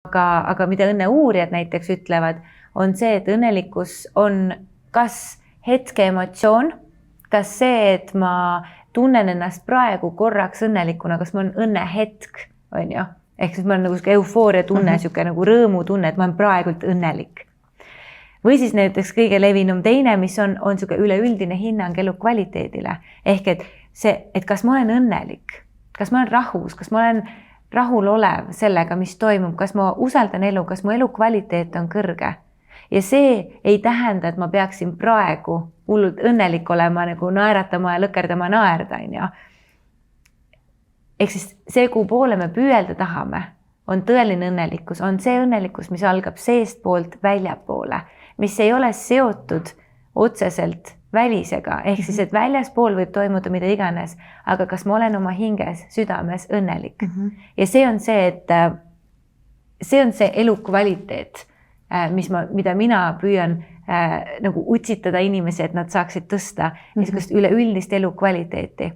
aga mida õnneuurijad näiteks ütlevad, on see, et õnnelikkus on kas hetke emotsioon, kas see, et ma tunnen ennast praegu korraks õnnelikuna, kas mul on õnnehetk, on ju? Ehk siis mul on nagu eufooria tunne, siuke nagu rõõmu tunne, et ma olen praegult õnnelik. Või siis näiteks kõige levinum teine, mis on siuke üleüldine hinnang elukvaliteedile. Ehk et see, et kas ma olen õnnelik, kas ma olen rahus, kas ma olen rahulolev sellega, mis toimub, kas ma usaldan elu, kas mu elukvaliteet on kõrge. Ja see ei tähenda, et ma peaksin praegu hullult õnnelik olema, nagu naeratama ja lõkerdama naerda. Ehk siis see, kuhu poole me püüelda tahame, on tõeline õnnelikkus, on see õnnelikkus, mis algab seest poolt väljapoole, mis ei ole seotud otseselt välisega, ehk siis, et väljaspool võib toimuda mida iganes, aga kas ma olen oma hinges, südames õnnelik. Ja see on see, et see on see elukvaliteet, mida mina püüan nagu utsitada inimesi, et nad saaksid tõsta niisugust üleüldist elukvaliteeti.